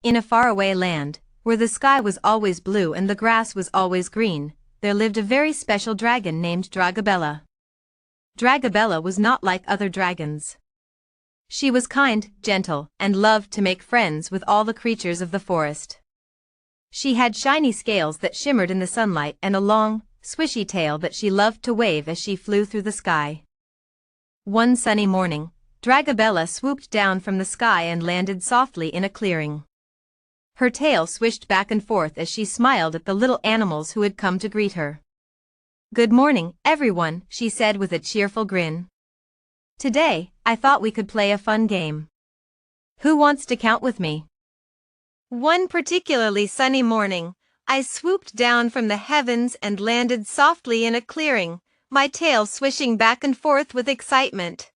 In a faraway land, where the sky was always blue and the grass was always green, there lived a very special dragon named Draggabella. Draggabella was not like other dragons. She was kind, gentle, and loved to make friends with all the creatures of the forest. She had shiny scales that shimmered in the sunlight and a long, swishy tail that she loved to wave as she flew through the sky. One sunny morning, Draggabella swooped down from the sky and landed softly in a clearing. Her tail swished back and forth as she smiled at the little animals who had come to greet her. "Good morning, everyone," she said with a cheerful grin. "Today, I thought we could play a fun game. Who wants to count with me?" One particularly sunny morning, I swooped down from the heavens and landed softly in a clearing, my tail swishing back and forth with excitement.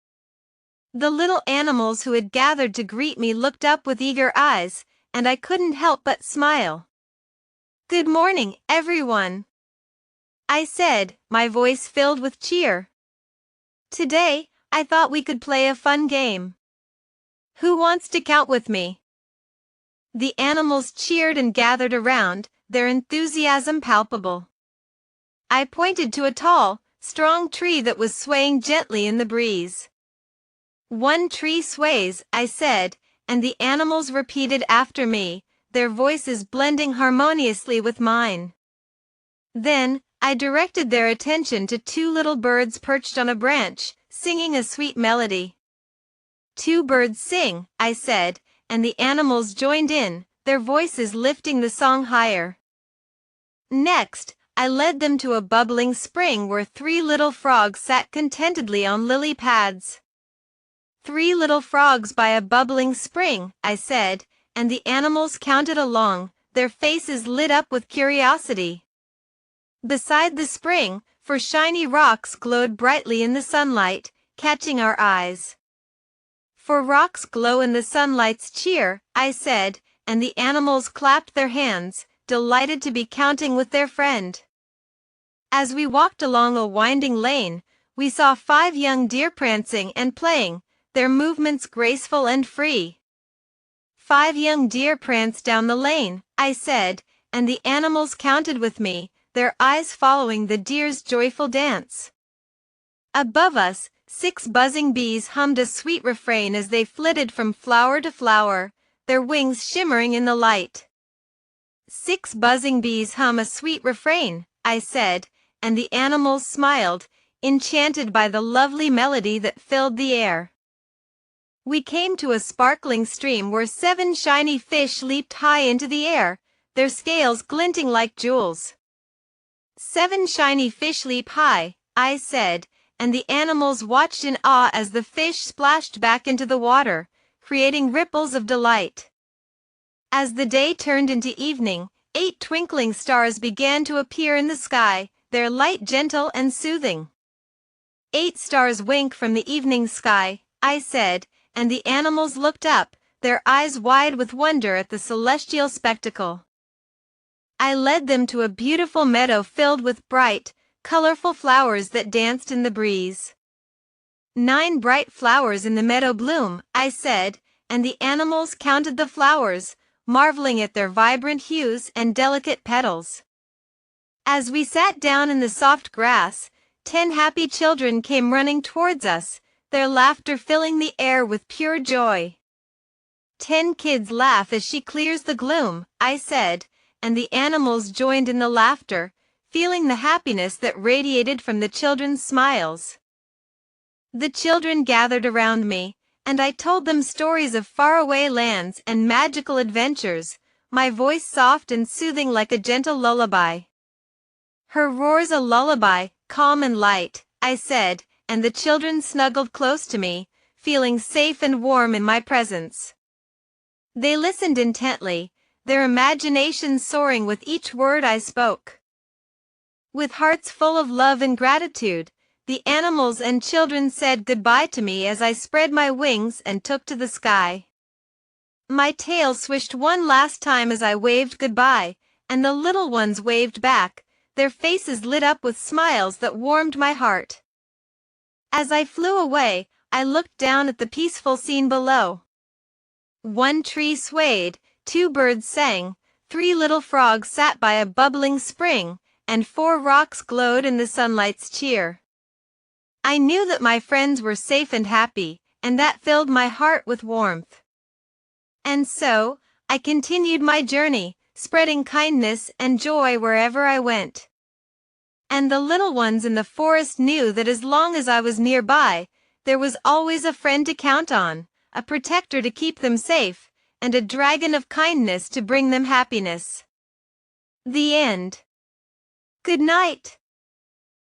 The little animals who had gathered to greet me looked up with eager eyes, and I couldn't help but smile. "Good morning, everyone," I said, my voice filled with cheer. "Today, I thought we could play a fun game. Who wants to count with me?" The animals cheered and gathered around, their enthusiasm palpable. I pointed to a tall, strong tree that was swaying gently in the breeze. "One tree sways," I said, and the animals repeated after me, their voices blending harmoniously with mine. Then, I directed their attention to two little birds perched on a branch, singing a sweet melody. "Two birds sing," I said, and the animals joined in, their voices lifting the song higher. Next, I led them to a bubbling spring where three little frogs sat contentedly on lily pads. "Three little frogs by a bubbling spring," I said, and the animals counted along, their faces lit up with curiosity. Beside the spring, four shiny rocks glowed brightly in the sunlight, catching our eyes. "For rocks glow in the sunlight's cheer," I said, and the animals clapped their hands, delighted to be counting with their friend. As we walked along a winding lane, we saw 5 young deer prancing and playing, their movements graceful and free. 5 young deer pranced down the lane, I said, and the animals counted with me, their eyes following the deer's joyful dance. Above us, 6 buzzing bees hummed a sweet refrain as they flitted from flower to flower, their wings shimmering in the light. 6 buzzing bees hum a sweet refrain, I said, and the animals smiled, enchanted by the lovely melody that filled the air. We came to a sparkling stream where 7 shiny fish leaped high into the air, their scales glinting like jewels. 7 shiny fish leap high, I said, and the animals watched in awe as the fish splashed back into the water, creating ripples of delight. As the day turned into evening, 8 twinkling stars began to appear in the sky, their light gentle and soothing. 8 stars wink from the evening sky, I said, and the animals looked up, their eyes wide with wonder at the celestial spectacle. I led them to a beautiful meadow filled with bright, colorful flowers that danced in the breeze. 9 bright flowers in the meadow bloom, I said, and the animals counted the flowers, marveling at their vibrant hues and delicate petals. As we sat down in the soft grass, 10 happy children came running towards us, their laughter filling the air with pure joy. 10 kids laugh as she clears the gloom, I said, and the animals joined in the laughter, feeling the happiness that radiated from the children's smiles. The children gathered around me, and I told them stories of faraway lands and magical adventures, my voice soft and soothing like a gentle lullaby. "Her roar's a lullaby, calm and light," I said, and the children snuggled close to me, feeling safe and warm in my presence. They listened intently, their imaginations soaring with each word I spoke. With hearts full of love and gratitude, the animals and children said goodbye to me as I spread my wings and took to the sky. My tail swished one last time as I waved goodbye, and the little ones waved back, their faces lit up with smiles that warmed my heart. As I flew away, I looked down at the peaceful scene below. One tree swayed, 2 birds sang, 3 little frogs sat by a bubbling spring, and 4 rocks glowed in the sunlight's cheer. I knew that my friends were safe and happy, and that filled my heart with warmth. And so, I continued my journey, spreading kindness and joy wherever I went. And the little ones in the forest knew that as long as I was nearby, there was always a friend to count on, a protector to keep them safe, and a dragon of kindness to bring them happiness. The end. Good night.